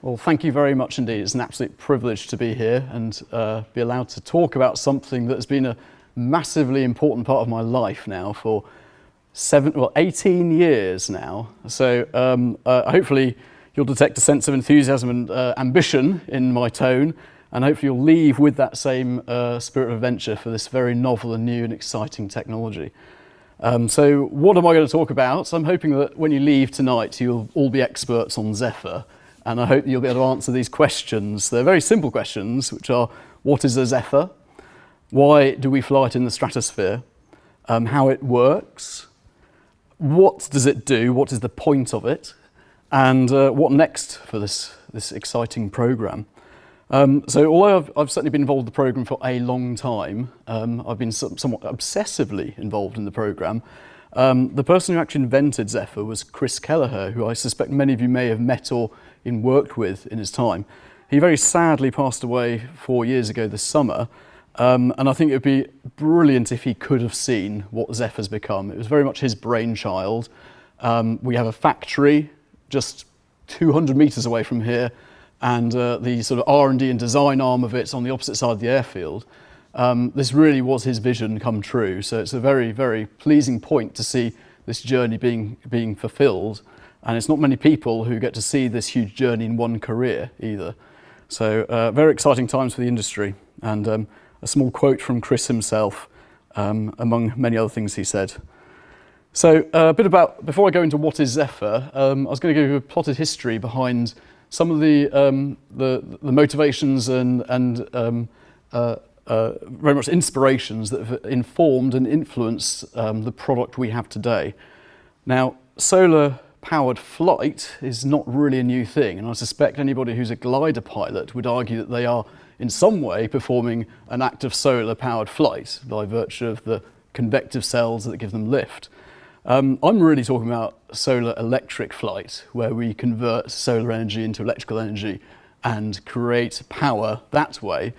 Well, thank you very much indeed. It's an absolute privilege to be here and be allowed to talk about something that has been a massively important part of my life now for 18 years now. So hopefully you'll detect a sense of enthusiasm and ambition in my tone, and hopefully you'll leave with that same spirit of adventure for this very novel and new and exciting technology. So what am I going to talk about? I'm hoping that when you leave tonight you'll all be experts on Zephyr, and I hope you'll be able to answer these questions. They're very simple questions, which are: what is a Zephyr? Why do we fly it in the stratosphere? How it works? What does it do? What is the point of it? And what next for this exciting programme? So although I've certainly been involved in the programme for a long time, I've been somewhat obsessively involved in the programme. The person who actually invented Zephyr was Chris Kelleher, who I suspect many of you may have met or even worked with in his time. He very sadly passed away 4 years ago this summer, and I think it would be brilliant if he could have seen what Zephyr's become. It was very much his brainchild. We have a factory just 200 metres away from here, and the sort of R&D and design arm of it's on the opposite side of the airfield. This really was his vision come true, so it's a very, very pleasing point to see this journey being fulfilled, and it's not many people who get to see this huge journey in one career either. So very exciting times for the industry, and a small quote from Chris himself, among many other things he said. So a bit about, before I go into what is Zephyr, I was going to give you a plotted history behind some of the motivations and very much inspirations that have informed and influenced the product we have today. Now, solar-powered flight is not really a new thing, and I suspect anybody who's a glider pilot would argue that they are in some way performing an act of solar-powered flight by virtue of the convective cells that give them lift. I'm really talking about solar electric flight, where we convert solar energy into electrical energy and create power that way.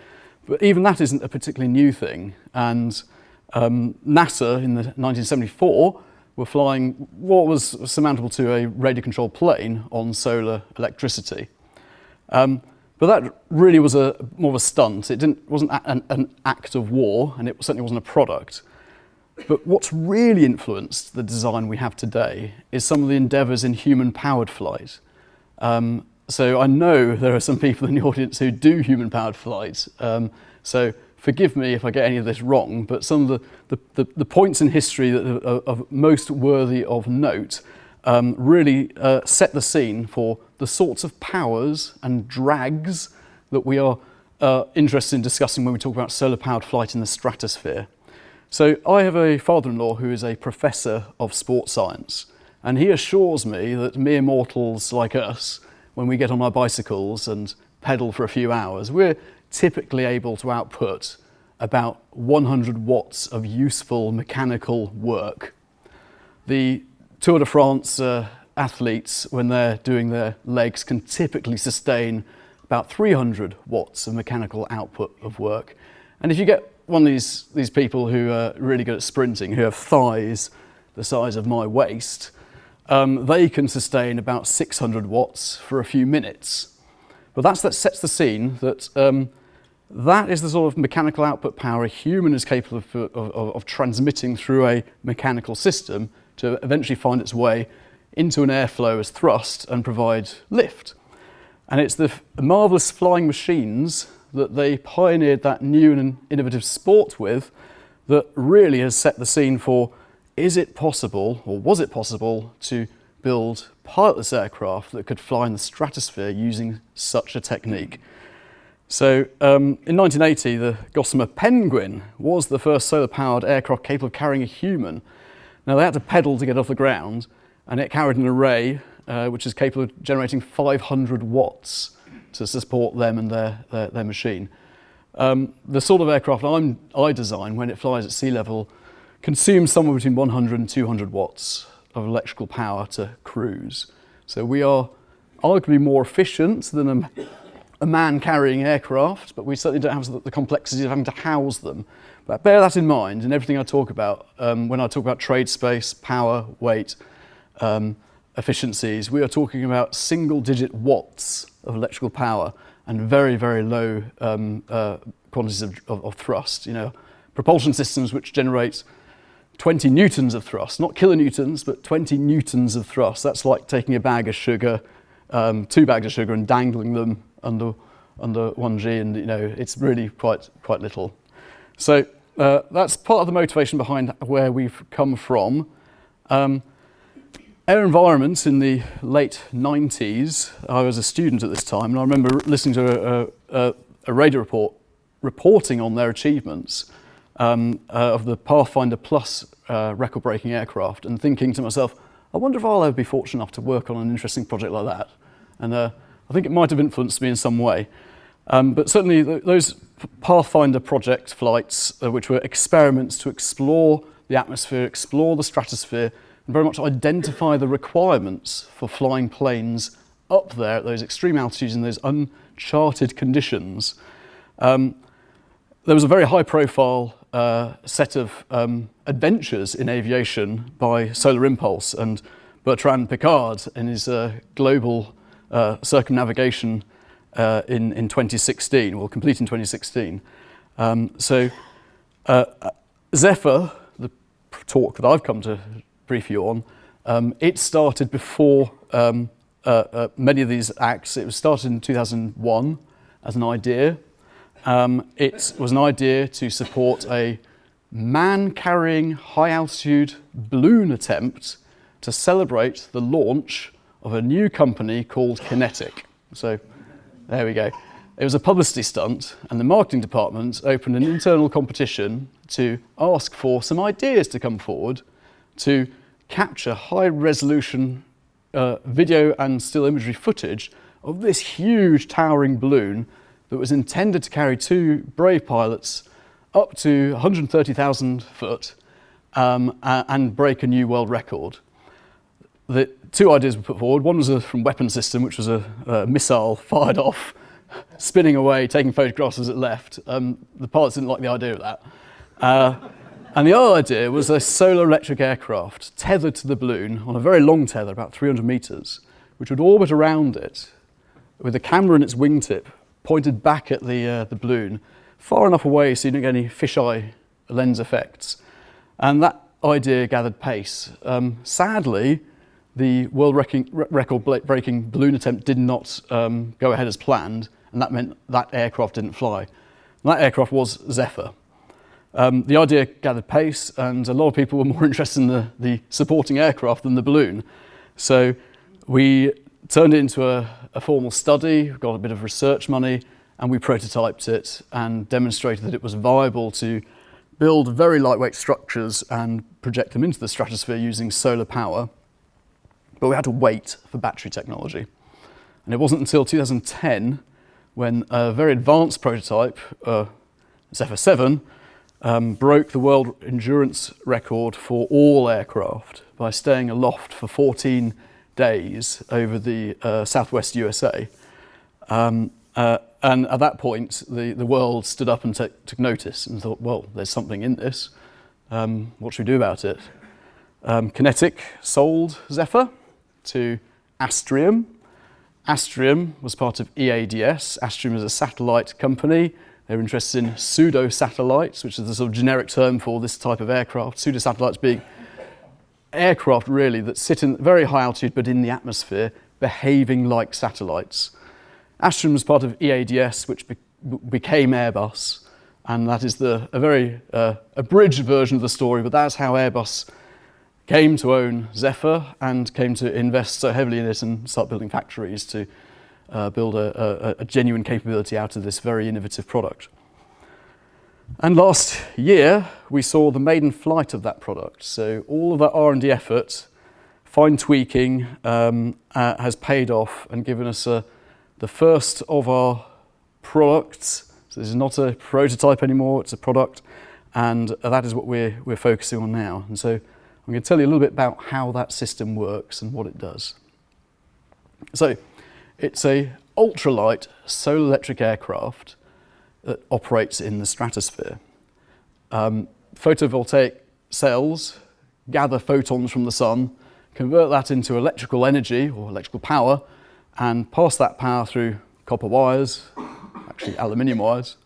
But even that isn't a particularly new thing. And NASA in 1974 were flying what was surmountable to a radio-controlled plane on solar electricity. But that really was more of a stunt. It wasn't an act of war, and it certainly wasn't a product. But what's really influenced the design we have today is some of the endeavours in human-powered flight. So I know there are some people in the audience who do human-powered flight, so forgive me if I get any of this wrong, but some of the points in history that are most worthy of note really set the scene for the sorts of powers and drags that we are interested in discussing when we talk about solar-powered flight in the stratosphere. So I have a father-in-law who is a professor of sports science, and he assures me that mere mortals like us, when we get on our bicycles and pedal for a few hours, we're typically able to output about 100 watts of useful mechanical work. The Tour de France athletes, when they're doing their legs, can typically sustain about 300 watts of mechanical output of work. And if you get one of these people who are really good at sprinting, who have thighs the size of my waist, they can sustain about 600 watts for a few minutes. But that sets the scene that that is the sort of mechanical output power a human is capable of transmitting through a mechanical system to eventually find its way into an airflow as thrust and provide lift. And it's the marvellous flying machines that they pioneered that new and innovative sport with that really has set the scene for, is it possible, or was it possible, to build pilotless aircraft that could fly in the stratosphere using such a technique? So in 1980, the Gossamer Penguin was the first solar-powered aircraft capable of carrying a human. Now, they had to pedal to get off the ground, and it carried an array which is capable of generating 500 watts to support them and their machine. The sort of aircraft I design, when it flies at sea level, consumes somewhere between 100 and 200 watts of electrical power to cruise. So we are arguably more efficient than a man-carrying aircraft, but we certainly don't have the complexity of having to house them. But bear that in mind in everything I talk about, when I talk about trade space, power, weight, efficiencies, we are talking about single-digit watts of electrical power and very, very low quantities of thrust. You know, propulsion systems which generate 20 newtons of thrust, not kilonewtons, but 20 newtons of thrust. That's like taking a bag of sugar, 2 bags of sugar, and dangling them under 1G, and you know, it's really quite little. So that's part of the motivation behind where we've come from. Air environments in the late 90s, I was a student at this time, and I remember listening to a radio report reporting on their achievements of the Pathfinder Plus record-breaking aircraft, and thinking to myself, I wonder if I'll ever be fortunate enough to work on an interesting project like that. And I think it might have influenced me in some way. But certainly those Pathfinder project flights, which were experiments to explore the atmosphere, explore the stratosphere, and very much identify the requirements for flying planes up there at those extreme altitudes in those uncharted conditions. There was a very high-profile set of adventures in aviation by Solar Impulse and Bertrand Piccard in his global circumnavigation in 2016, or complete in 2016. Zephyr, the talk that I've come to brief you on, it started before many of these acts. It was started in 2001 as an idea. It was an idea to support a man-carrying high-altitude balloon attempt to celebrate the launch of a new company called Kinetic. So there we go. It was a publicity stunt, and the marketing department opened an internal competition to ask for some ideas to come forward to capture high-resolution video and still imagery footage of this huge towering balloon that was intended to carry 2 brave pilots up to 130,000 foot and break a new world record. The 2 ideas were put forward. One was from weapon system, which was a missile fired off, spinning away, taking photographs as it left. The pilots didn't like the idea of that. And the other idea was a solar electric aircraft tethered to the balloon on a very long tether, about 300 meters, which would orbit around it with a camera in its wingtip pointed back at the balloon, far enough away so you don't get any fisheye lens effects. And that idea gathered pace. Sadly, the world record-breaking balloon attempt did not go ahead as planned, and that meant that aircraft didn't fly. And that aircraft was Zephyr. The idea gathered pace, and a lot of people were more interested in the supporting aircraft than the balloon. So we turned it into a formal study, got a bit of research money, and we prototyped it and demonstrated that it was viable to build very lightweight structures and project them into the stratosphere using solar power. But we had to wait for battery technology. And it wasn't until 2010 when a very advanced prototype, Zephyr 7, broke the world endurance record for all aircraft by staying aloft for 14 days over the southwest USA. And at that point, the world stood up and took notice and thought, well, there's something in this. What should we do about it? Kinetic sold Zephyr to Astrium. Astrium was part of EADS. Astrium is a satellite company. They were interested in pseudo satellites, which is the sort of generic term for this type of aircraft. Pseudo satellites being aircraft really that sit in very high altitude but in the atmosphere, behaving like satellites. Astrium was part of EADS, which became Airbus, and that is a very abridged version of the story, but that's how Airbus came to own Zephyr and came to invest so heavily in it and start building factories to build a genuine capability out of this very innovative product. And last year, we saw the maiden flight of that product. So all of that R&D effort, fine tweaking, has paid off and given us the first of our products. So this is not a prototype anymore, it's a product, and that is what we're focusing on now. And so I'm going to tell you a little bit about how that system works and what it does. So it's a ultralight solar electric aircraft that operates in the stratosphere. Photovoltaic cells gather photons from the sun, convert that into electrical energy or electrical power, and pass that power through copper wires, actually aluminium wires,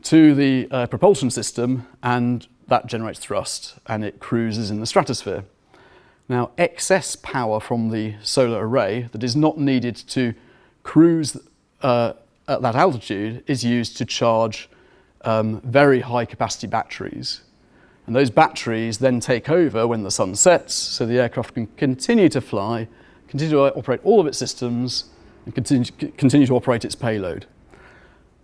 to the propulsion system, and that generates thrust and it cruises in the stratosphere. Now, excess power from the solar array that is not needed to cruise at that altitude is used to charge very high capacity batteries. And those batteries then take over when the sun sets, so the aircraft can continue to fly, continue to operate all of its systems, and continue to operate its payload.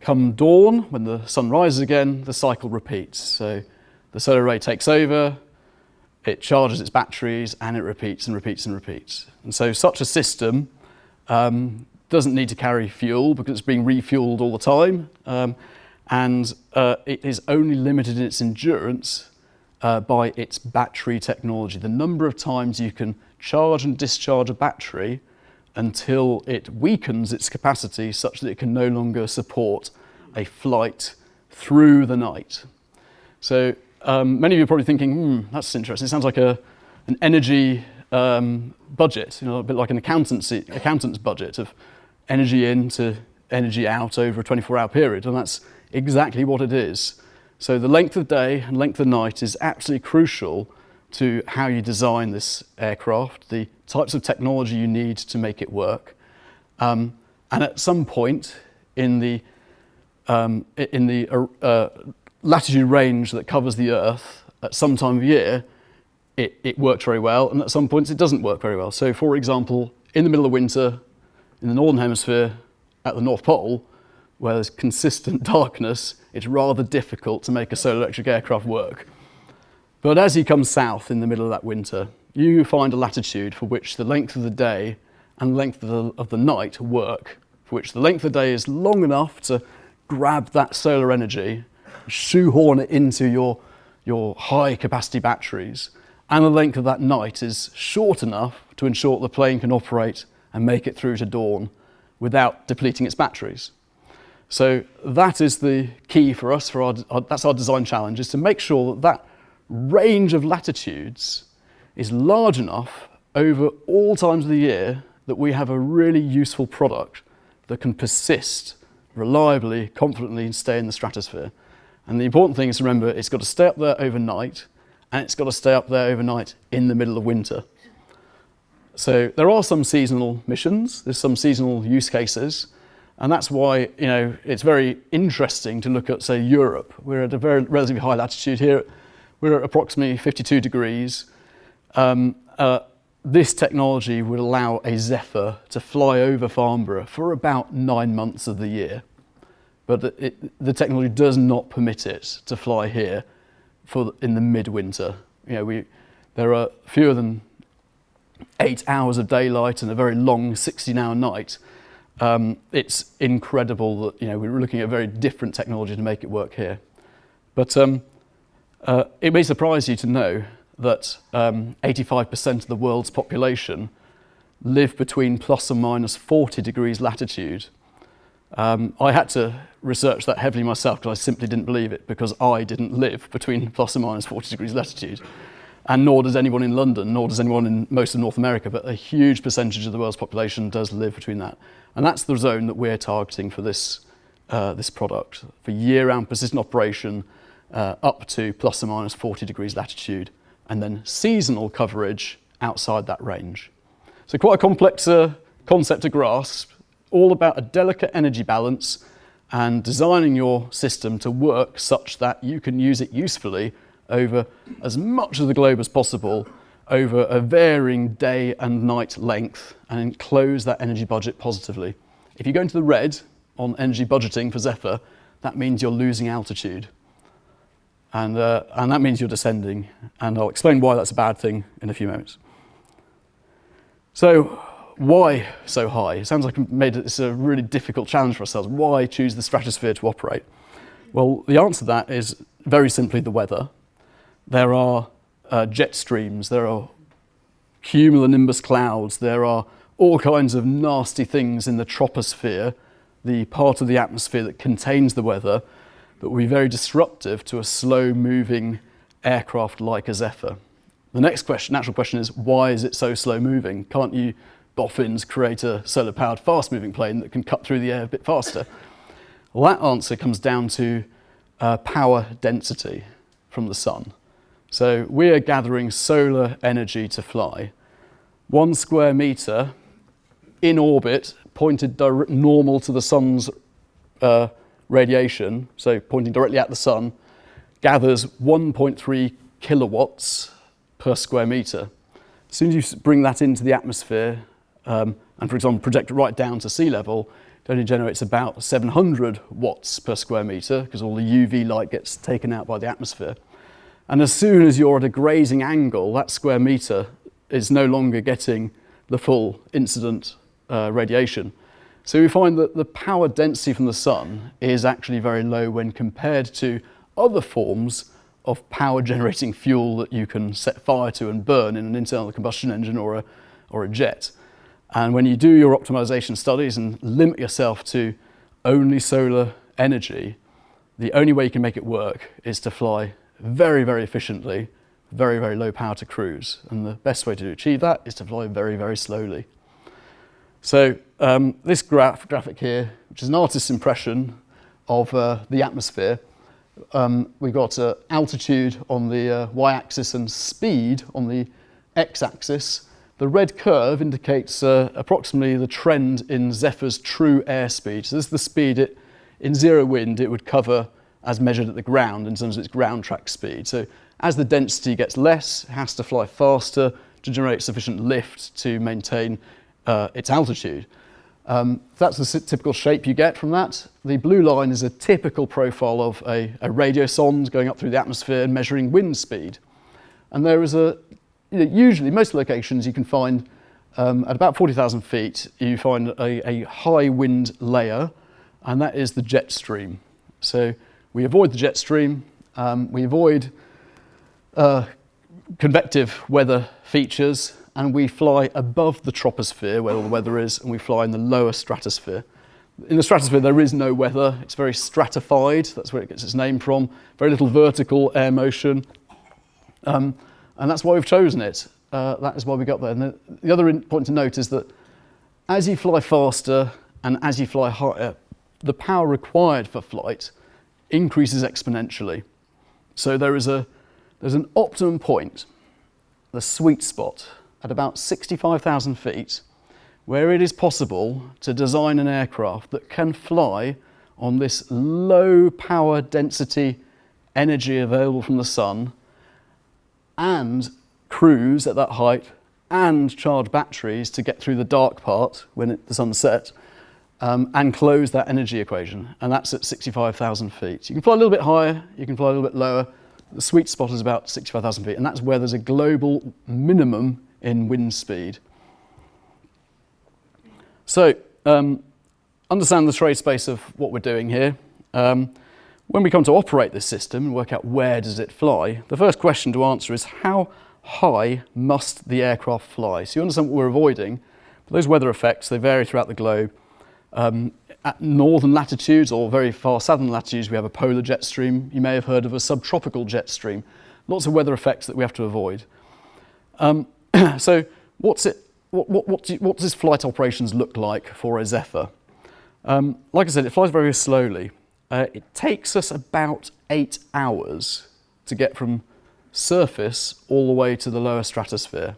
Come dawn, when the sun rises again, the cycle repeats. So the solar array takes over, it charges its batteries, and it repeats and repeats and repeats. And so such a system doesn't need to carry fuel because it's being refueled all the time, and it is only limited in its endurance by its battery technology. The number of times you can charge and discharge a battery until it weakens its capacity such that it can no longer support a flight through the night. So many of you are probably thinking, that's interesting. It sounds like an energy budget, a bit like an accountant's budget of energy in to energy out over a 24-hour period, and that's exactly what it is. So the length of day and length of night is absolutely crucial to how you design this aircraft, the types of technology you need to make it work. And at some point in the latitude range that covers the Earth, at some time of year, it works very well, and at some points it doesn't work very well. So, for example, in the middle of winter, in the Northern Hemisphere, at the North Pole, where there's consistent darkness, it's rather difficult to make a solar electric aircraft work. But as you come south in the middle of that winter, you find a latitude for which the length of the day and length of the night work, for which the length of the day is long enough to grab that solar energy, shoehorn it into your high capacity batteries, and the length of that night is short enough to ensure the plane can operate and make it through to dawn without depleting its batteries. So that is the key for us, that's our design challenge, is to make sure that range of latitudes is large enough over all times of the year that we have a really useful product that can persist reliably, confidently, and stay in the stratosphere. And the important thing is to remember it's got to stay up there overnight, and it's got to stay up there overnight in the middle of winter. So there are some seasonal missions, there's some seasonal use cases, and that's why it's very interesting to look at, say, Europe. We're at a very relatively high latitude here. We're at approximately 52 degrees. This technology would allow a Zephyr to fly over Farnborough for about 9 months of the year. But the technology does not permit it to fly here in the midwinter. There are fewer than 8 hours of daylight and a very long 16-hour night. It's incredible that we're looking at a very different technology to make it work here. But it may surprise you to know that 85% of the world's population live between plus or minus 40 degrees latitude. I had to research that heavily myself because I simply didn't believe it, because I didn't live between plus or minus 40 degrees latitude. And nor does anyone in London, nor does anyone in most of North America, but a huge percentage of the world's population does live between that. And that's the zone that we're targeting for this product, for year-round persistent operation up to plus or minus 40 degrees latitude, and then seasonal coverage outside that range. So quite a complex concept to grasp, all about a delicate energy balance and designing your system to work such that you can use it usefully over as much of the globe as possible, over a varying day and night length, and enclose that energy budget positively. If you go into the red on energy budgeting for Zephyr, that means you're losing altitude. And that means you're descending. And I'll explain why that's a bad thing in a few moments. So why so high? It sounds like it's a really difficult challenge for ourselves. Why choose the stratosphere to operate? Well, the answer to that is very simply the weather. There are jet streams, there are cumulonimbus clouds, there are all kinds of nasty things in the troposphere, the part of the atmosphere that contains the weather, that will be very disruptive to a slow-moving aircraft like a Zephyr. The next question, natural question is, why is it so slow moving? Can't you boffins create a solar powered fast moving plane that can cut through the air a bit faster? Well, that answer comes down to power density from the sun. So we are gathering solar energy to fly. 1 square metre in orbit, pointed normal to the sun's radiation, so pointing directly at the sun, gathers 1.3 kilowatts per square metre. As soon as you bring that into the atmosphere, and for example project it right down to sea level, it only generates about 700 watts per square metre because all the UV light gets taken out by the atmosphere. And as soon as you're at a grazing angle, that square metre is no longer getting the full incident radiation. So we find that the power density from the sun is actually very low when compared to other forms of power generating fuel that you can set fire to and burn in an internal combustion engine or a jet. And when you do your optimization studies and limit yourself to only solar energy, the only way you can make it work is to fly very, very efficiently, very, very low power to cruise. And the best way to achieve that is to fly very, very slowly. So this graphic here, which is an artist's impression of the atmosphere, we've got altitude on the y-axis and speed on the x-axis. The red curve indicates approximately the trend in Zephyr's true airspeed. So this is the speed in zero wind it would cover as measured at the ground in terms of its ground track speed. So as the density gets less, it has to fly faster to generate sufficient lift to maintain its altitude. That's the typical shape you get from that. The blue line is a typical profile of a radio sonde going up through the atmosphere and measuring wind speed. And there is usually, most locations you can find at about 40,000 feet, you find a high wind layer, and that is the jet stream. So we avoid the jet stream, we avoid convective weather features, and we fly above the troposphere where all the weather is, and we fly in the lower stratosphere. In the stratosphere there is no weather, it's very stratified, that's where it gets its name from, very little vertical air motion. And that's why we've chosen it. That is why we got there. And the other point to note is that as you fly faster and as you fly higher, the power required for flight increases exponentially. So there's an optimum point, the sweet spot, at about 65,000 feet, where it is possible to design an aircraft that can fly on this low power density energy available from the sun and cruise at that height and charge batteries to get through the dark part when the sun's set and close that energy equation. And that's at 65,000 feet. You can fly a little bit higher, you can fly a little bit lower. The sweet spot is about 65,000 feet, and that's where there's a global minimum in wind speed. So, understand the trade space of what we're doing here. When we come to operate this system and work out where does it fly, the first question to answer is how high must the aircraft fly? So you understand what we're avoiding. But those weather effects, they vary throughout the globe. At northern latitudes or very far southern latitudes, we have a polar jet stream. You may have heard of a subtropical jet stream. Lots of weather effects that we have to avoid. So what does flight operations look like for a Zephyr? Like I said, it flies very slowly. It takes us about 8 hours to get from surface all the way to the lower stratosphere.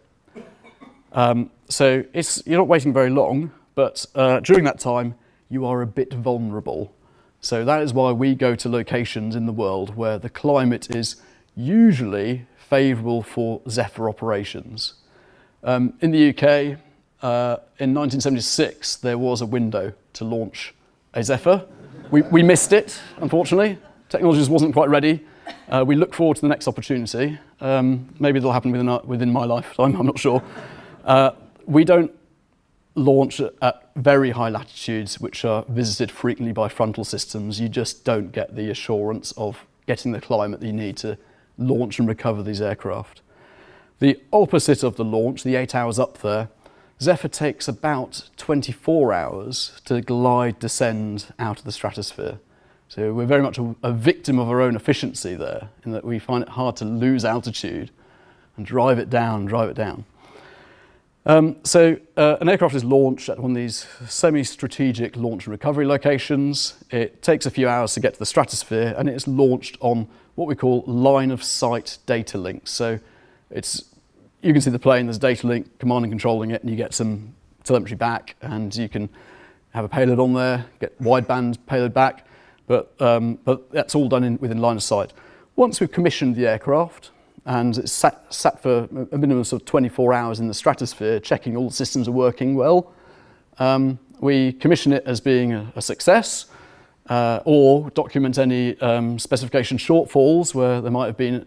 So you're not waiting very long, but during that time, you are a bit vulnerable. So that is why we go to locations in the world where the climate is usually favourable for Zephyr operations. In the UK, in 1976, there was a window to launch a Zephyr. We missed it, unfortunately. Technology just wasn't quite ready. We look forward to the next opportunity. Maybe it'll happen within my lifetime, I'm not sure. We don't launch at very high latitudes, which are visited frequently by frontal systems. You just don't get the assurance of getting the climate that you need to launch and recover these aircraft. The opposite of the launch, the 8 hours up there, Zephyr takes about 24 hours to glide descend out of the stratosphere. So we're very much a victim of our own efficiency there, in that we find it hard to lose altitude and drive it down, drive it down. So an aircraft is launched at one of these semi-strategic launch and recovery locations. It takes a few hours to get to the stratosphere, and it's launched on what we call line of sight data links. So you can see the plane, there's a data link, command and controlling it, and you get some telemetry back, and you can have a payload on there, get wideband payload back, but that's all done within line of sight. Once we've commissioned the aircraft, and it's sat for a minimum of sort of 24 hours in the stratosphere, checking all the systems are working well, we commission it as being a success, or document any specification shortfalls where there might have been,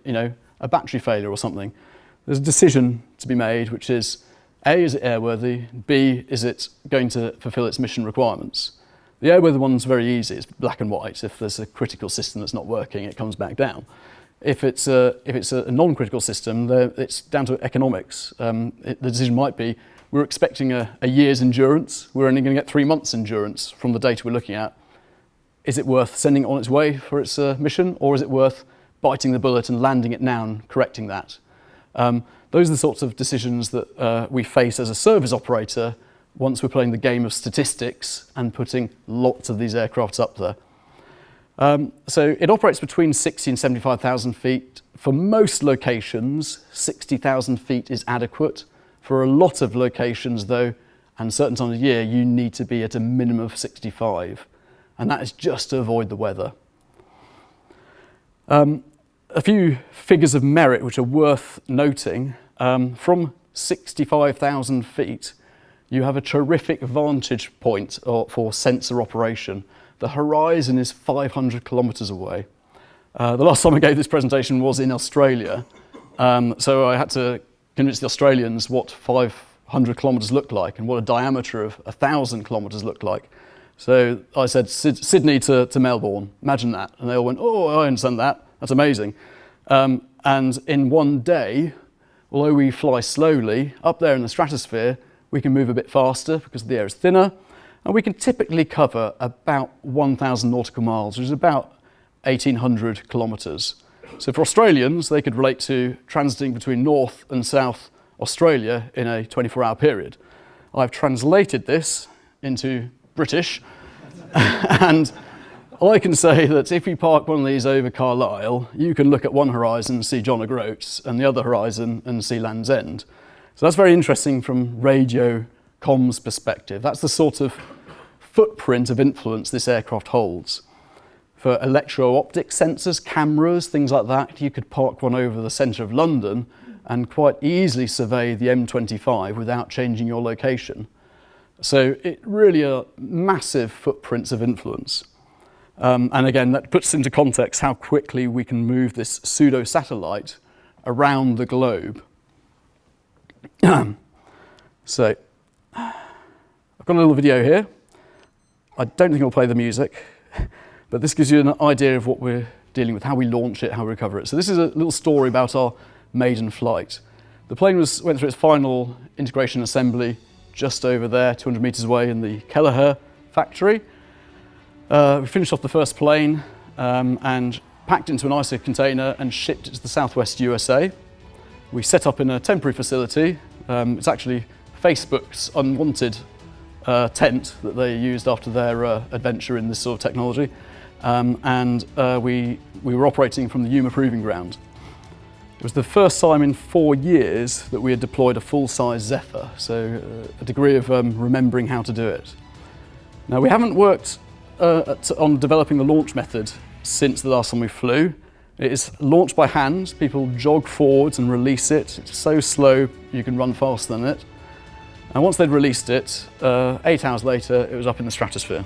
a battery failure or something. There's a decision to be made, which is A, is it airworthy? B, is it going to fulfill its mission requirements? The airworthy one's very easy, it's black and white. If there's a critical system that's not working, it comes back down. If it's a non-critical system, it's down to economics. The decision might be, we're expecting a year's endurance, we're only going to get 3 months endurance from the data we're looking at. Is it worth sending it on its way for its mission, or is it worth biting the bullet and landing it now and correcting that? Those are the sorts of decisions that we face as a service operator once we're playing the game of statistics and putting lots of these aircrafts up there. So it operates between 60 and 75,000 feet. For most locations, 60,000 feet is adequate. For a lot of locations, though, and certain times of year, you need to be at a minimum of 65. And that is just to avoid the weather. A few figures of merit which are worth noting. From 65,000 feet, you have a terrific vantage point for sensor operation. The horizon is 500 kilometres away. The last time I gave this presentation was in Australia, so I had to convince the Australians what 500 kilometres looked like and what a diameter of 1,000 kilometres looked like. So I said Sydney to Melbourne, imagine that. And they all went, oh, I understand that, that's amazing. And in one day, although we fly slowly, up there in the stratosphere, we can move a bit faster because the air is thinner, and we can typically cover about 1,000 nautical miles, which is about 1,800 kilometres. So for Australians, they could relate to transiting between North and South Australia in a 24-hour period. I've translated this into British, and I can say that if you park one of these over Carlisle, you can look at one horizon and see John O'Groats, and the other horizon and see Land's End. So that's very interesting from radio comms perspective. That's the sort of footprint of influence this aircraft holds. For electro-optic sensors, cameras, things like that, you could park one over the centre of London and quite easily survey the M25 without changing your location. So it really are massive footprints of influence. And again, that puts into context how quickly we can move this pseudo satellite around the globe. So I've got a little video here. I don't think I'll play the music, but this gives you an idea of what we're dealing with, how we launch it, how we recover it. So this is a little story about our maiden flight. The plane went through its final integration assembly just over there, 200 metres away in the Kelleher factory. We finished off the first plane and packed it into an ISO container and shipped it to the southwest USA. We set up in a temporary facility. It's actually Facebook's unwanted tent that they used after their adventure in this sort of technology. We were operating from the Yuma Proving Ground. It was the first time in 4 years that we had deployed a full-size Zephyr, so a degree of remembering how to do it. Now, we haven't worked on developing the launch method since the last time we flew. It is launched by hand. People jog forwards and release it. It's so slow you can run faster than it. And once they'd released it, 8 hours later, it was up in the stratosphere.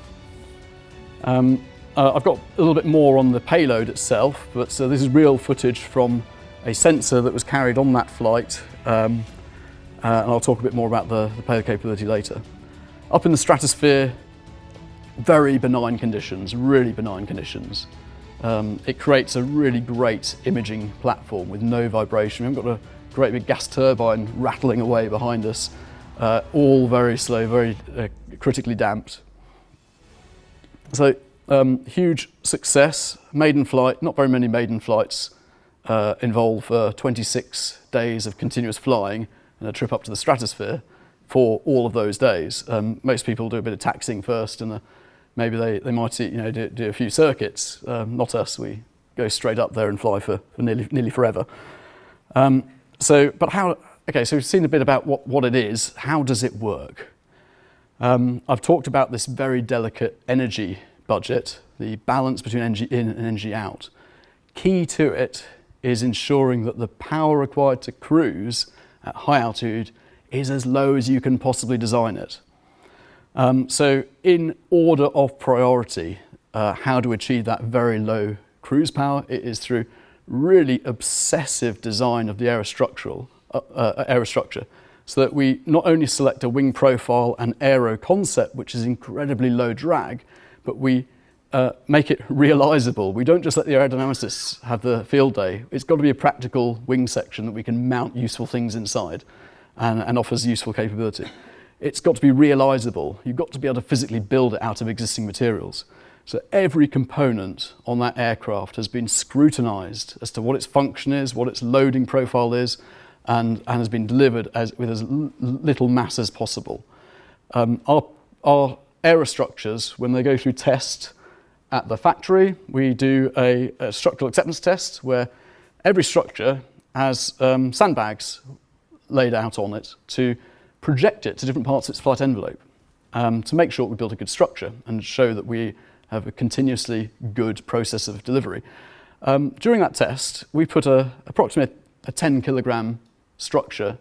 I've got a little bit more on the payload itself, but this is real footage from a sensor that was carried on that flight, and I'll talk a bit more about the payload capability later. Up in the stratosphere, very benign conditions, really benign conditions. It creates a really great imaging platform with no vibration. We haven't got a great big gas turbine rattling away behind us. All very slow, very critically damped. So huge success, maiden flight, not very many maiden flights involve 26 days of continuous flying and a trip up to the stratosphere for all of those days. Most people do a bit of taxiing first, and maybe they might do a few circuits. Not us. We go straight up there and fly for nearly forever. So we've seen a bit about what it is. How does it work? I've talked about this very delicate energy budget, the balance between energy in and energy out. Key to it is ensuring that the power required to cruise at high altitude is as low as you can possibly design it. So in order of priority, how to achieve that very low cruise power? It is through really obsessive design of the aerostructure, so that we not only select a wing profile and aero concept, which is incredibly low drag, but we make it realizable. We don't just let the aerodynamicists have the field day. It's got to be a practical wing section that we can mount useful things inside and offers useful capability. It's got to be realizable. You've got to be able to physically build it out of existing materials. So every component on that aircraft has been scrutinized as to what its function is, what its loading profile is, and has been delivered with as little mass as possible. Our aerostructures, when they go through test at the factory, we do a structural acceptance test where every structure has sandbags laid out on it to project it to different parts of its flight envelope, to make sure we build a good structure and show that we have a continuously good process of delivery. During that test, we put approximately a 10 kilogram structure,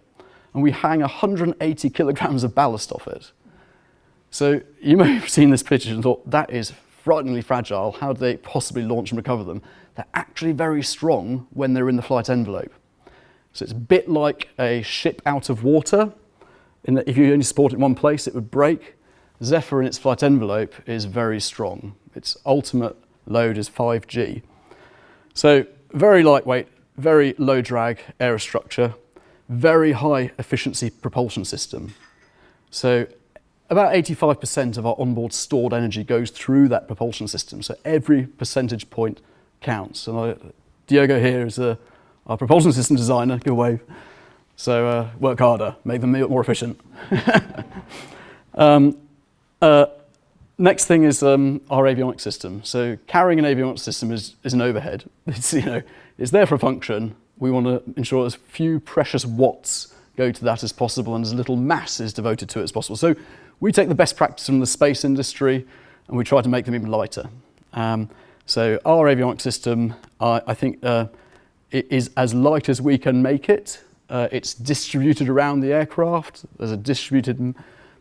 and we hang 180 kilograms of ballast off it. So you may have seen this picture and thought, that is frighteningly fragile. How do they possibly launch and recover them? They're actually very strong when they're in the flight envelope. So it's a bit like a ship out of water, in that if you only support it in one place, it would break. Zephyr in its flight envelope is very strong. Its ultimate load is 5G. So very lightweight, very low drag aerostructure, very high efficiency propulsion system. So about 85% of our onboard stored energy goes through that propulsion system. So every percentage point counts. And Diogo here is our propulsion system designer. Give a wave. So work harder, make them more efficient. Next thing is our avionics system. So carrying an avionics system is an overhead. It's there for a function. We want to ensure as few precious watts go to that as possible and as little mass is devoted to it as possible. So we take the best practice from the space industry and we try to make them even lighter. So our avionics system, I think, it is as light as we can make it. It's distributed around the aircraft. There's a distributed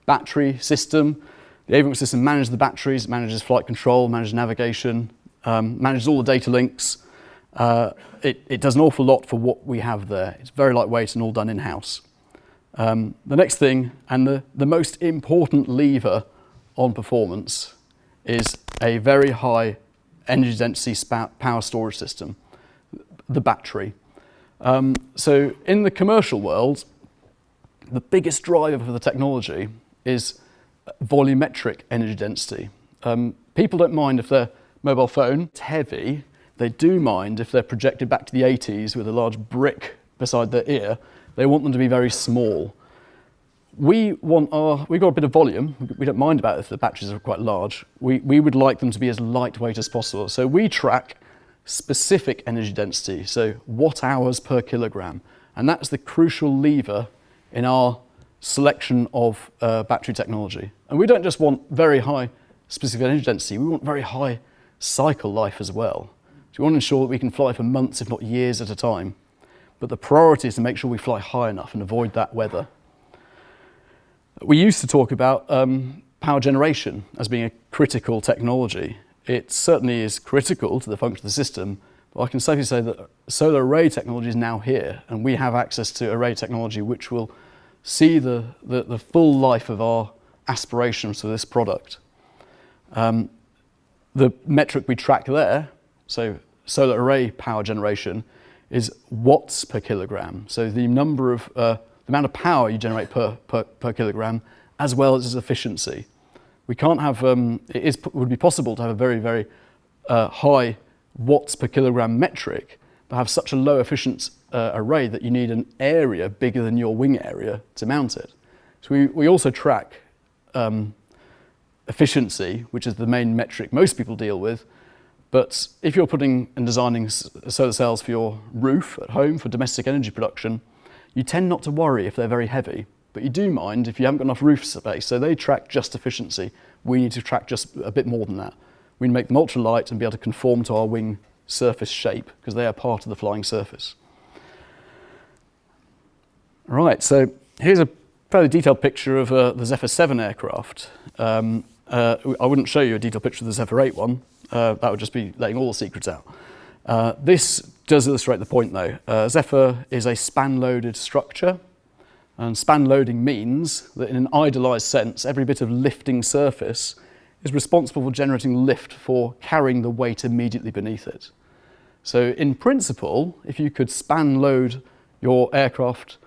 battery system. The avionics system manages the batteries, manages flight control, manages navigation, manages all the data links. It does an awful lot for what we have there. It's very lightweight and all done in-house. The next thing, and the most important lever on performance, is a very high energy density power storage system, the battery. So in the commercial world, the biggest driver for the technology is volumetric energy density. People don't mind if their mobile phone is heavy. They do mind if they're projected back to the 80s with a large brick beside their ear. They want them to be very small. We've got a bit of volume. We don't mind about it if the batteries are quite large. We would like them to be as lightweight as possible. So we track specific energy density, so watt hours per kilogram. And that's the crucial lever in our selection of battery technology. And we don't just want very high specific energy density, we want very high cycle life as well. So we want to ensure that we can fly for months, if not years at a time. But the priority is to make sure we fly high enough and avoid that weather. We used to talk about power generation as being a critical technology. It certainly is critical to the function of the system, but I can safely say that solar array technology is now here, and we have access to array technology which will see the full life of our aspirations for this product. The metric we track there, so solar array power generation, is watts per kilogram. So the number of the amount of power you generate per kilogram, as well as its efficiency. We can't have. Would be possible to have a very high watts per kilogram metric, but have such a low efficient array that you need an area bigger than your wing area to mount it. So we also track efficiency, which is the main metric most people deal with. But if you're putting and designing solar cells for your roof at home for domestic energy production, you tend not to worry if they're very heavy, but you do mind if you haven't got enough roof space. So they track just efficiency. We need to track just a bit more than that. We need to make them ultra light and be able to conform to our wing surface shape because they are part of the flying surface. Right, so here's a fairly detailed picture of the Zephyr 7 aircraft. I wouldn't show you a detailed picture of the Zephyr 8 one. That would just be letting all the secrets out. This does illustrate the point though. Zephyr is a span-loaded structure, and span loading means that in an idealised sense, every bit of lifting surface is responsible for generating lift for carrying the weight immediately beneath it. So in principle, if you could span load your aircraft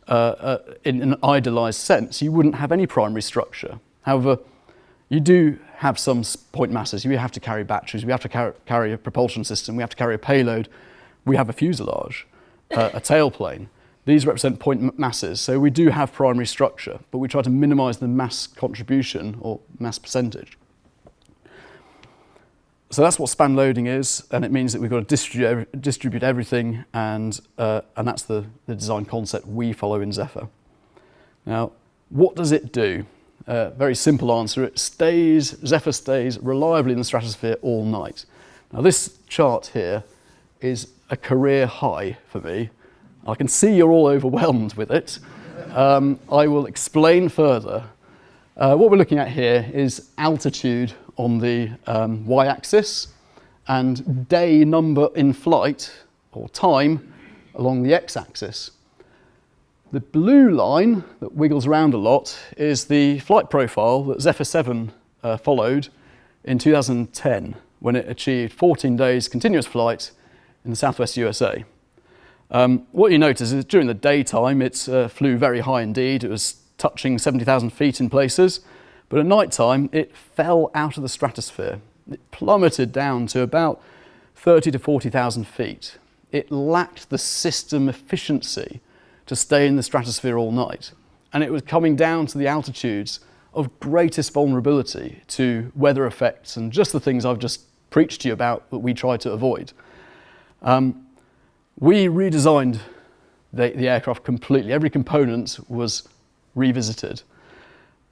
in an idealised sense, you wouldn't have any primary structure. However, you do have some point masses. You have to carry batteries, we have to carry a propulsion system, we have to carry a payload, we have a fuselage, a tailplane. These represent point masses, so we do have primary structure, but we try to minimise the mass contribution or mass percentage. So that's what span loading is, and it means that we've got to distribute everything, and that's the design concept we follow in Zephyr. Now, what does it do? Very simple answer, Zephyr stays reliably in the stratosphere all night. Now this chart here is a career high for me. I can see you're all overwhelmed with it. I will explain further. What we're looking at here is altitude on the y-axis and day number in flight, or time, along the x-axis. The blue line that wiggles around a lot is the flight profile that Zephyr 7 followed in 2010 when it achieved 14 days continuous flight in the southwest USA. What you notice is during the daytime it flew very high indeed. It was touching 70,000 feet in places, but at night time it fell out of the stratosphere. It plummeted down to about 30 to 40,000 feet. It lacked the system efficiency to stay in the stratosphere all night. And it was coming down to the altitudes of greatest vulnerability to weather effects and just the things I've just preached to you about that we try to avoid. We redesigned the aircraft completely. Every component was revisited.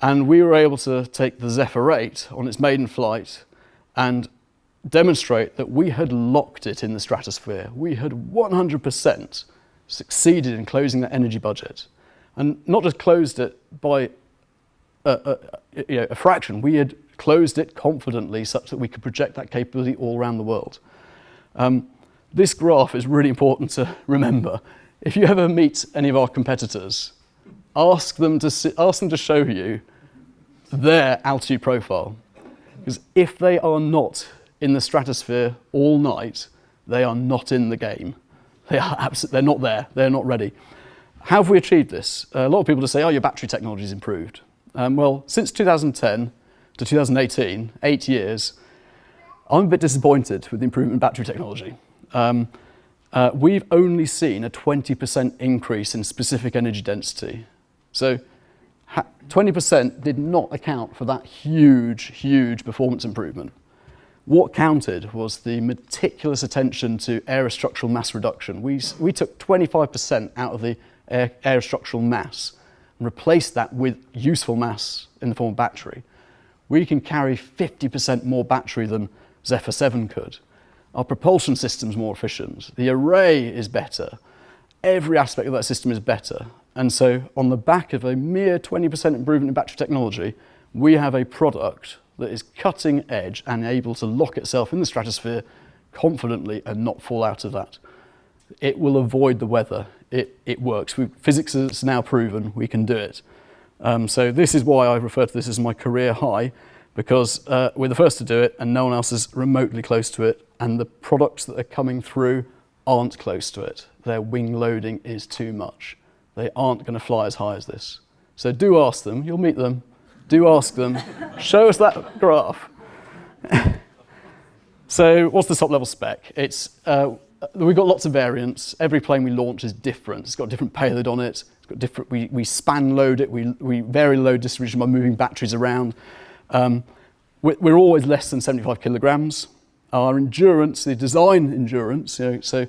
And we were able to take the Zephyr 8 on its maiden flight and demonstrate that we had locked it in the stratosphere. We had 100% succeeded in closing that energy budget, and not just closed it by a fraction. We had closed it confidently such that we could project that capability all around the world. This graph is really important to remember. If you ever meet any of our competitors, ask them to show you their altitude profile, because if they are not in the stratosphere all night, they are not in the game. They're not there, they're not ready. How have we achieved this? A lot of people just say, oh, your battery technology's improved. Well, since 2010 to 2018, 8 years, I'm a bit disappointed with the improvement in battery technology. We've only seen a 20% increase in specific energy density. So 20% did not account for that huge performance improvement. What counted was the meticulous attention to aerostructural mass reduction. We took 25% out of the aerostructural mass and replaced that with useful mass in the form of battery. We can carry 50% more battery than Zephyr 7 could. Our propulsion system's more efficient. The array is better. Every aspect of that system is better. And so on the back of a mere 20% improvement in battery technology, we have a product that is cutting edge and able to lock itself in the stratosphere confidently and not fall out of that. It will avoid the weather. It works. Physics has now proven we can do it. So this is why I refer to this as my career high, because we're the first to do it and no one else is remotely close to it, and the products that are coming through aren't close to it. Their wing loading is too much. They aren't going to fly as high as this. So do ask them, you'll meet them, do ask them, show us that graph. So what's the top level spec? It's we've got lots of variants. Every plane we launch is different. It's got a different payload on it. It's got different. We span load it. We vary load distribution by moving batteries around. We're always less than 75 kilograms. Our endurance, the design endurance, so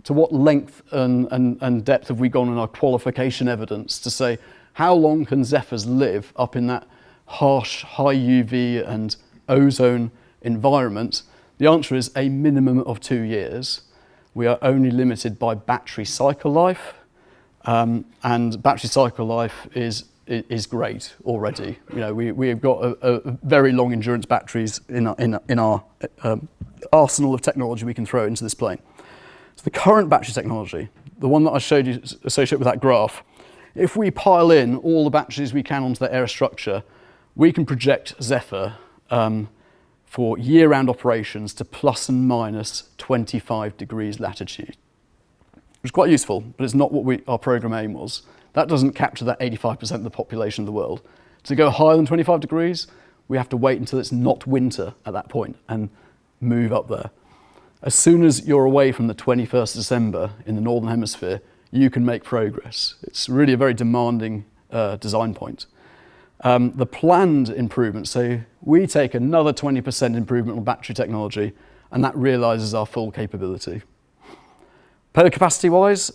to what length and depth have we gone in our qualification evidence to say how long can Zephyrs live up in that harsh, high UV and ozone environment? The answer is a minimum of 2 years. We are only limited by battery cycle life, and battery cycle life is great already. We've got a very long endurance batteries in our arsenal of technology we can throw into this plane. So the current battery technology, the one that I showed you associated with that graph, if we pile in all the batteries we can onto the aerostructure, we can project Zephyr for year-round operations to plus and minus 25 degrees latitude. Which is quite useful, but it's not what our program aim was. That doesn't capture that 85% of the population of the world. To go higher than 25 degrees, we have to wait until it's not winter at that point and move up there. As soon as you're away from the 21st December in the Northern Hemisphere, you can make progress. It's really a very demanding design point. The planned improvements, so we take another 20% improvement on battery technology, and that realises our full capability. Payload capacity-wise,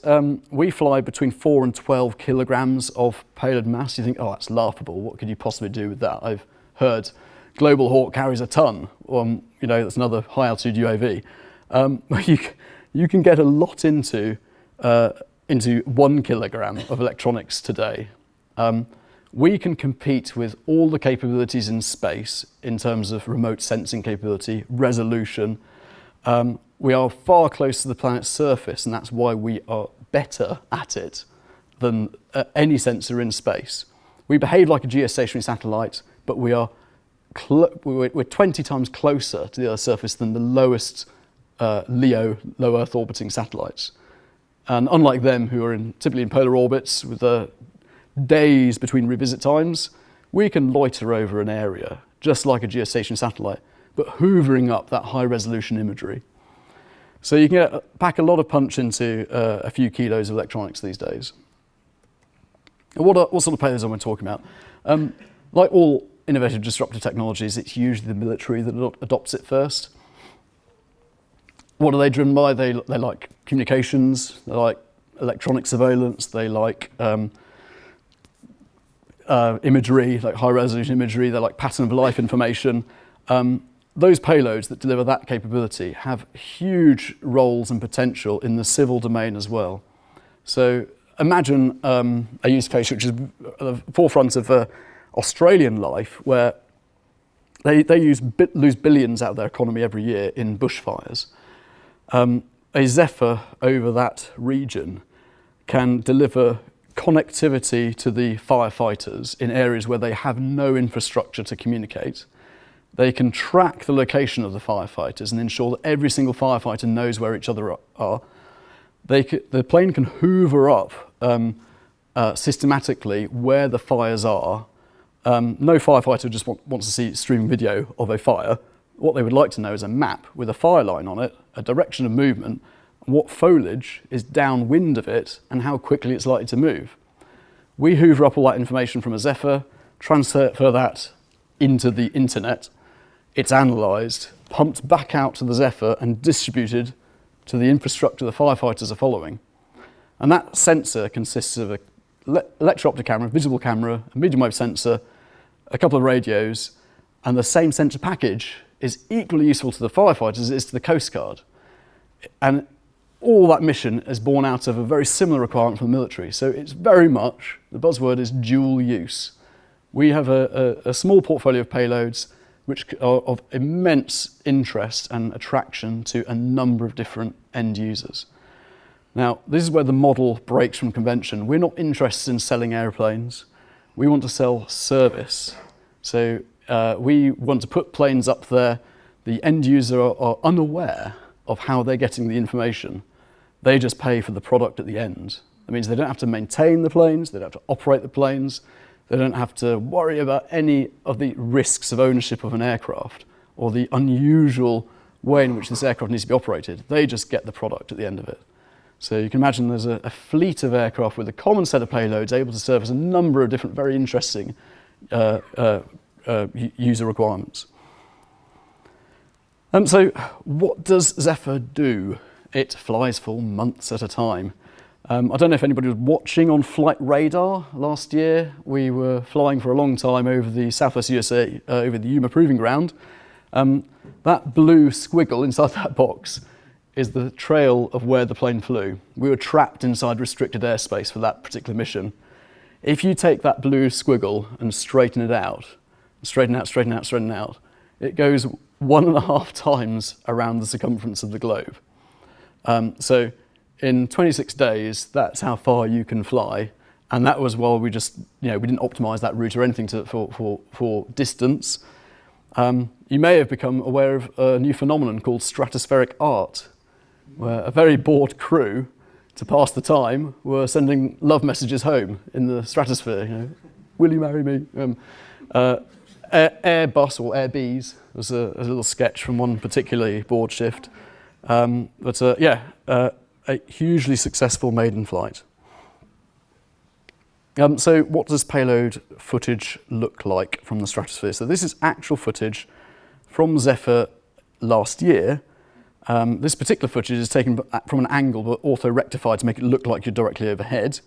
we fly between 4 and 12 kilograms of payload mass. You think, oh, that's laughable. What could you possibly do with that? I've heard Global Hawk carries a ton. That's another high-altitude UAV. You can get a lot into 1 kilogram of electronics today. We can compete with all the capabilities in space in terms of remote sensing capability, resolution. We are far closer to the planet's surface, and that's why we are better at it than any sensor in space. We behave like a geostationary satellite, but we're 20 times closer to the Earth's surface than the lowest LEO, low Earth orbiting satellites. And unlike them, who are typically in polar orbits with days between revisit times, we can loiter over an area, just like a geostationary satellite, but hoovering up that high resolution imagery. So you can pack a lot of punch into a few kilos of electronics these days. What sort of payloads am I talking about? Like all innovative disruptive technologies, it's usually the military that adopts it first. What are they driven by? They like communications, they like electronic surveillance, they like imagery, like high resolution imagery, they like pattern of life information. Those payloads that deliver that capability have huge roles and potential in the civil domain as well. So imagine a use case which is at the forefront of Australian life, where they lose billions out of their economy every year in bushfires. A Zephyr over that region can deliver connectivity to the firefighters in areas where they have no infrastructure to communicate. They can track the location of the firefighters and ensure that every single firefighter knows where each other are. The plane can hoover up systematically where the fires are. No firefighter just wants to see streaming video of a fire. What they would like to know is a map with a fire line on it, a direction of movement, what foliage is downwind of it, and how quickly it's likely to move. We hoover up all that information from a Zephyr, transfer that into the internet. It's analysed, pumped back out to the Zephyr, and distributed to the infrastructure the firefighters are following. And that sensor consists of an electro-optic camera, visible camera, a medium wave sensor, a couple of radios, and the same sensor package is equally useful to the firefighters as it is to the Coast Guard. And all that mission is born out of a very similar requirement from the military. So it's very much, the buzzword is dual use. We have a small portfolio of payloads which are of immense interest and attraction to a number of different end users. Now, this is where the model breaks from convention. We're not interested in selling airplanes. We want to sell service. So we want to put planes up there. The end user are unaware of how they're getting the information. They just pay for the product at the end. That means they don't have to maintain the planes, they don't have to operate the planes, they don't have to worry about any of the risks of ownership of an aircraft or the unusual way in which this aircraft needs to be operated. They just get the product at the end of it. So you can imagine there's a fleet of aircraft with a common set of payloads able to service a number of different, very interesting user requirements. So what does Zephyr do? It flies for months at a time. I don't know if anybody was watching on flight radar last year. We were flying for a long time over the southwest USA, over the Yuma Proving Ground. That blue squiggle inside that box is the trail of where the plane flew. We were trapped inside restricted airspace for that particular mission. If you take that blue squiggle and straighten it out, straighten out, straighten out, straighten out, it goes 1.5 times around the circumference of the globe. So in 26 days, that's how far you can fly. And that was while we just, we didn't optimize that route or anything for distance. You may have become aware of a new phenomenon called stratospheric art, where a very bored crew, to pass the time, were sending love messages home in the stratosphere. Will you marry me? Airbus or Airbees was a little sketch from one particularly board shift. A hugely successful maiden flight. So what does payload footage look like from the stratosphere? So this is actual footage from Zephyr last year. This particular footage is taken from an angle but auto-rectified to make it look like you're directly overhead.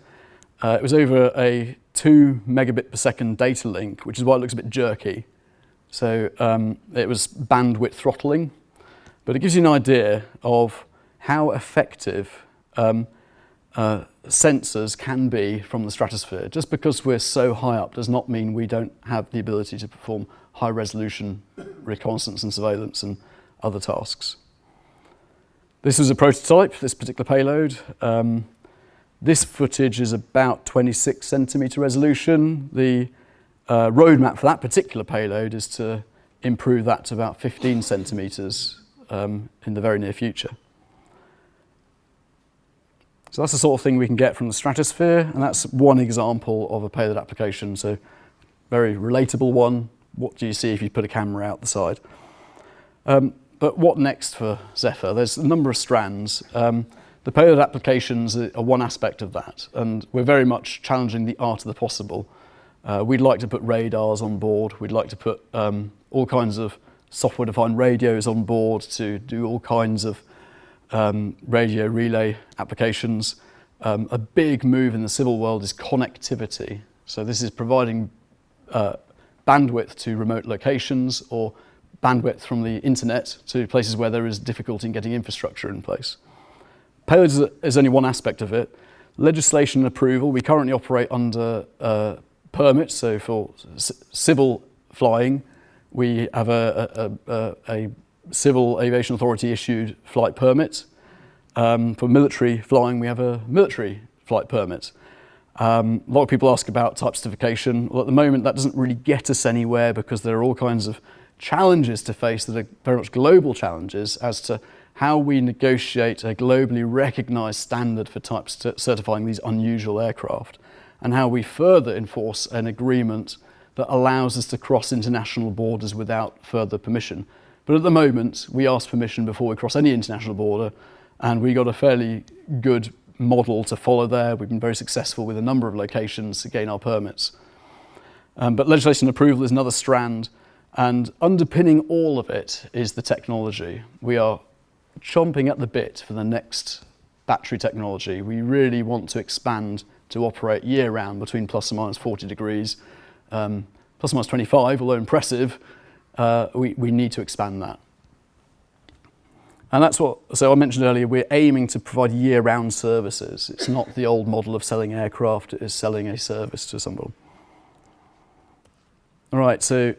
It was over a 2 megabit per second data link, which is why it looks a bit jerky. So it was bandwidth throttling, but it gives you an idea of how effective sensors can be from the stratosphere. Just because we're so high up does not mean we don't have the ability to perform high resolution reconnaissance and surveillance and other tasks. This was a prototype, this particular payload. This footage is about 26 centimetre resolution. The roadmap for that particular payload is to improve that to about 15 centimetres in the very near future. So that's the sort of thing we can get from the stratosphere, and that's one example of a payload application. So very relatable one. What do you see if you put a camera out the side? But what next for Zephyr? There's a number of strands. The payload applications are one aspect of that, and we're very much challenging the art of the possible. We'd like to put radars on board. We'd like to put all kinds of software-defined radios on board to do all kinds of radio relay applications. A big move in the civil world is connectivity. So this is providing bandwidth to remote locations or bandwidth from the internet to places where there is difficulty in getting infrastructure in place. Payloads is only one aspect of it. Legislation and approval, we currently operate under permits. So for civil flying, we have a Civil Aviation Authority issued flight permit. For military flying, we have a military flight permit. A lot of people ask about type certification. Well, at the moment, that doesn't really get us anywhere because there are all kinds of challenges to face that are very much global challenges as to how we negotiate a globally recognized standard for type certifying these unusual aircraft, and how we further enforce an agreement that allows us to cross international borders without further permission. But at the moment, we ask permission before we cross any international border, and we got a fairly good model to follow there. We've been very successful with a number of locations to gain our permits. But legislation approval is another strand, and underpinning all of it is the technology. We are chomping at the bit for the next battery technology. We really want to expand to operate year-round between plus or minus 40 degrees, plus or minus 25, although impressive. We need to expand that. And that's so I mentioned earlier, we're aiming to provide year-round services. It's not the old model of selling aircraft, it is selling a service to someone. All right, so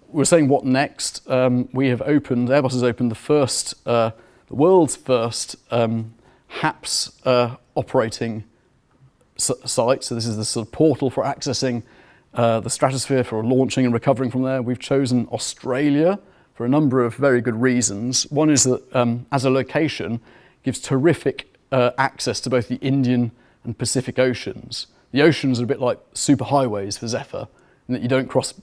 we're saying what next? Airbus has opened the world's first HAPS operating site. So this is the sort of portal for accessing the stratosphere, for launching and recovering from there. We've chosen Australia for a number of very good reasons. One is that as a location, gives terrific access to both the Indian and Pacific Oceans. The oceans are a bit like superhighways for Zephyr, in that you don't cross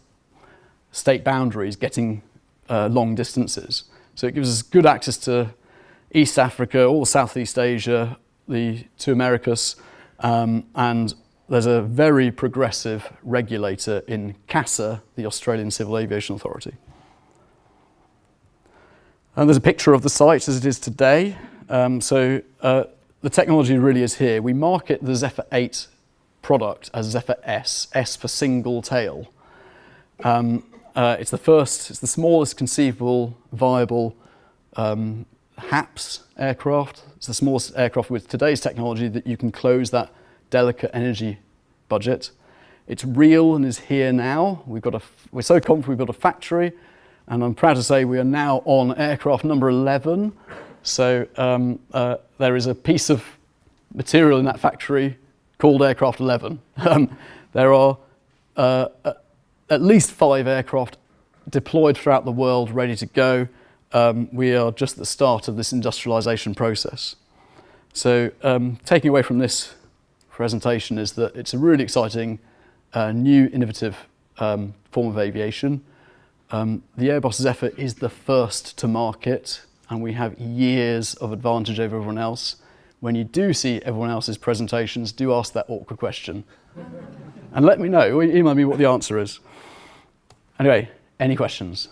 state boundaries getting long distances. So it gives us good access to East Africa, all Southeast Asia, the two Americas, and there's a very progressive regulator in CASA, the Australian Civil Aviation Authority. And there's a picture of the site as it is today. The technology really is here. We market the Zephyr 8 product as Zephyr S, S for single tail. It's the smallest conceivable viable HAPS aircraft. It's the smallest aircraft with today's technology that you can close that delicate energy budget. It's real and is here now. We're so confident we've got a factory, and I'm proud to say we are now on aircraft number 11. So there is a piece of material in that factory called aircraft 11. There are at least 5 aircraft deployed throughout the world, ready to go. We are just at the start of this industrialization process. So taking away from this presentation is that it's a really exciting, new, innovative form of aviation. The Airbus Zephyr is the first to market, and we have years of advantage over everyone else. When you do see everyone else's presentations, do ask that awkward question. And let me know, or email me what the answer is. Anyway, any questions?